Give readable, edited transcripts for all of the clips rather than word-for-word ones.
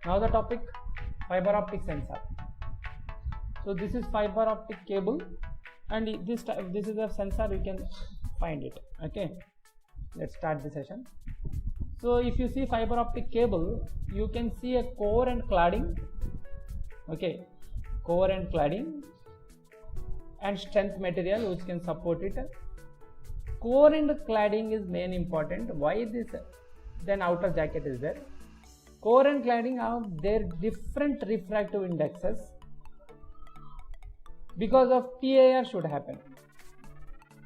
Now the topic, fiber optic sensor. So this is fiber optic cable, and this is a sensor. You can find it. Okay, let's start the session. So if you see fiber optic cable, you can see a core and cladding. Okay, core and cladding and strength material which can support it. Core and cladding is main important. Why this? Then outer jacket is there. Core and cladding have their different refractive indexes. Because of TIR should happen.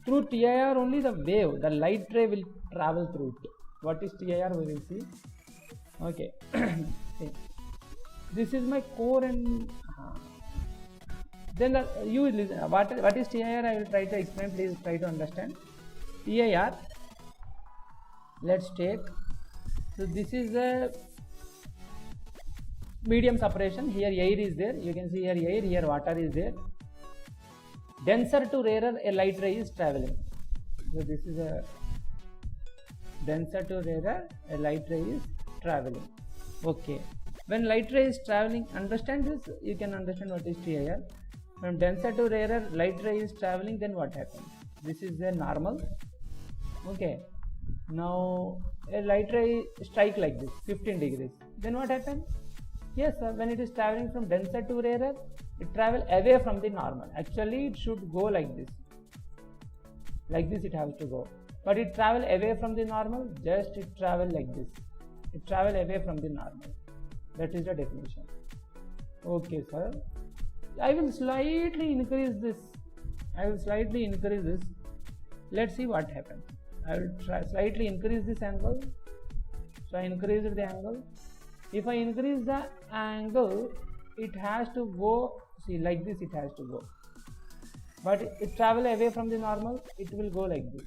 Through TIR only the wave, the light ray will travel through it. What is TIR? We will see. Okay. See. This is my core and then you listen. What is TIR? I will try to explain. Please try to understand. TIR. Let's take. So this is a medium separation. Here air is there. You can see here air. Here water is there. Denser to rarer, a light ray is traveling. So this is a denser to rarer, a light ray is traveling. Okay. When light ray is traveling, understand this, you can understand what is TIR. From denser to rarer, light ray is traveling, then what happens? This is a normal. Okay. Now a light ray strike like this, 15 degrees. Then what happens? Yes, sir, when it is traveling from denser to rarer, it travel away from the normal. Actually, it should go like this. Like this it has to go. But it travel away from the normal, just it travel like this. It travel away from the normal. That is the definition. Okay, sir. I will slightly increase this. Let's see what happens. I will try slightly increase this angle. So I increased the angle. If I increase the angle, it has to go, see, like this it has to go. But it travel away from the normal, it will go like this.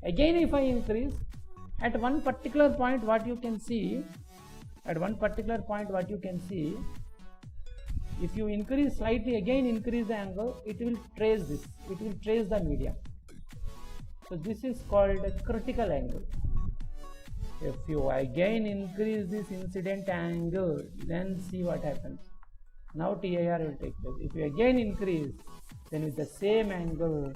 Again, if I increase, at one particular point what you can see, if you increase slightly, again increase the angle, it will trace this, it will trace the medium. So this is called a critical angle. If you again increase this incident angle, then see what happens. Now TIR will take place. If you again increase, then with the same angle,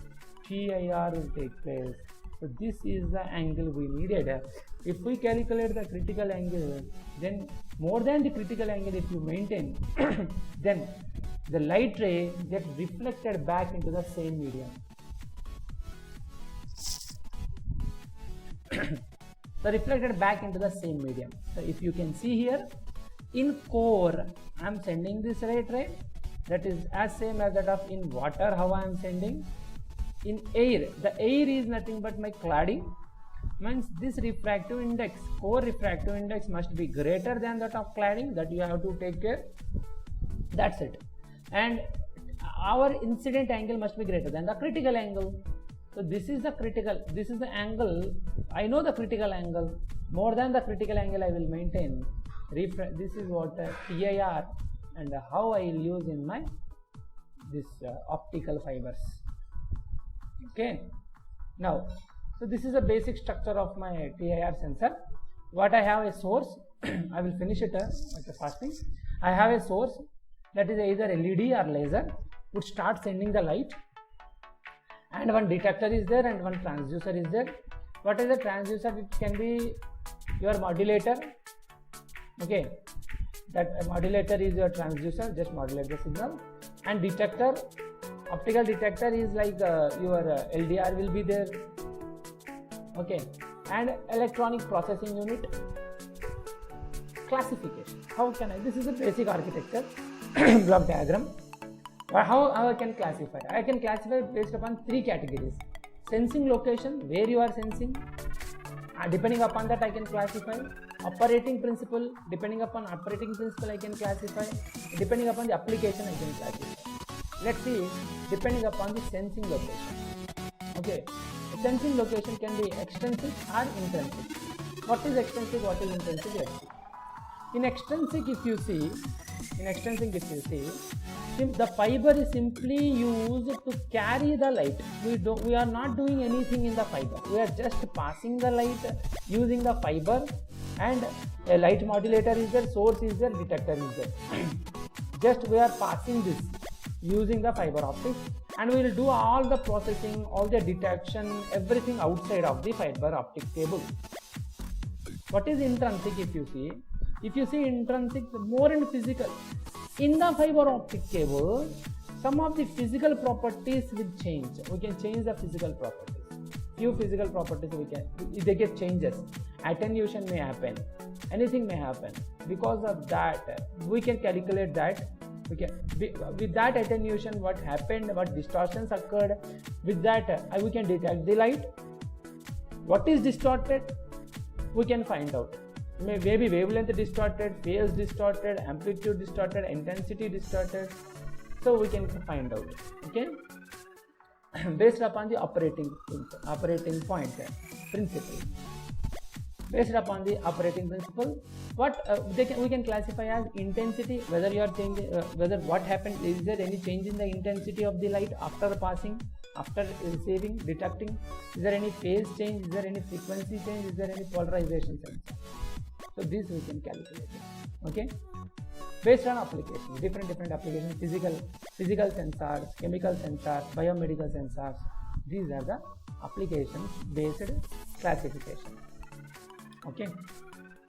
TIR will take place. So this is the angle we needed. If we calculate the critical angle, then more than the critical angle if you maintain, then the light ray gets reflected back into the same medium. So reflected back into the same medium. So if you can see here, in core I am sending this light ray, that is as same as that of in water how I am sending. In air, the air is nothing but my cladding, means this refractive index, core refractive index must be greater than that of cladding, that you have to take care. That's it. And our incident angle must be greater than the critical angle. So this is the critical, this is the angle, I know the critical angle, more than the critical angle I will maintain. This is what TIR and how I will use in my this optical fibers. Okay. Now, so this is the basic structure of my TIR sensor. What I have a source, I will finish it like a fasting. I have a source that is either LED or laser, would start sending the light. And one detector is there and one transducer is there. What is the transducer? It can be your modulator. Okay, that modulator is your transducer, just modulate the signal. And detector, optical detector is like your LDR will be there. Okay, and electronic processing unit. Classification. How can I? This is a basic architecture block diagram. How I can classify? I can classify based upon three categories. Sensing location, where you are sensing. Depending upon that I can classify. Operating principle, depending upon operating principle I can classify. Depending upon the application I can classify. Let's see, depending upon the sensing location. Okay, the sensing location can be extrinsic or intrinsic. What is extrinsic, what is intrinsic? Let's see. In extrinsic if you see, the fiber is simply used to carry the light. We are not doing anything in the fiber. We are just passing the light using the fiber and a light modulator is there, source is there, detector is there. Just we are passing this using the fiber optics, and we will do all the processing, all the detection, everything outside of the fiber optic cable. What is intrinsic? If you see intrinsic, more in physical. In the fiber optic cable, some of the physical properties will change. We can change the physical properties. Few physical properties they get changes. Attenuation may happen. Anything may happen. Because of that, we can calculate that. With that attenuation, what happened, what distortions occurred. With that, we can detect the light. What is distorted? We can find out. Maybe wavelength distorted, phase distorted, amplitude distorted, intensity distorted. So we can find out. Okay. Based upon the operating point principle. Based upon the operating principle, what we can classify as intensity. Whether you are changing, whether what happened, is there any change in the intensity of the light after passing, after receiving, detecting? Is there any phase change? Is there any frequency change? Is there any polarization change? So this we can calculate. Okay. Based on applications, different applications, physical sensors, chemical sensors, biomedical sensors. These are the applications based classification. Okay,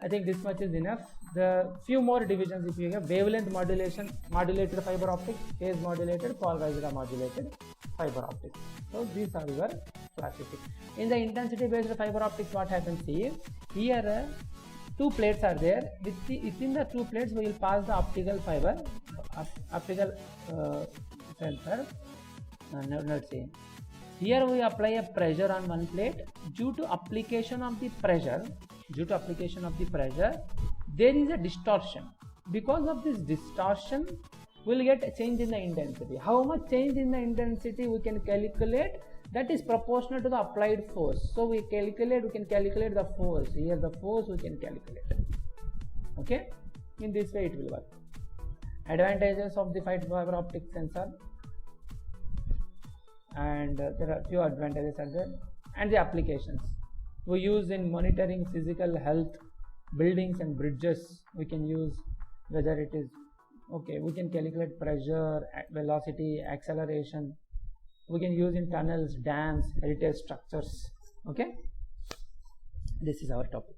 I think this much is enough. The few more divisions, if you have wavelength modulation, modulated fiber optics, phase modulated, polarized or modulated fiber optics. So these are your classification. In the intensity based fiber optics, what happens here? Two plates are there. Within the two plates, we will pass the optical fiber, optical sensor. Let's see. Here we apply a pressure on one plate. Due to application of the pressure, there is a distortion. Because of this distortion, we will get a change in the intensity. How much change in the intensity we can calculate? That is proportional to the applied force. So we can calculate the force. Here the force we can calculate. Okay, in this way it will work. Advantages of the fiber optic sensor, and there are few advantages are there, and the applications we use in monitoring physical health, buildings and bridges. We can use, whether it is okay, we can calculate pressure, velocity, acceleration. We can use in tunnels, dams, heritage structures. Okay, this is our topic.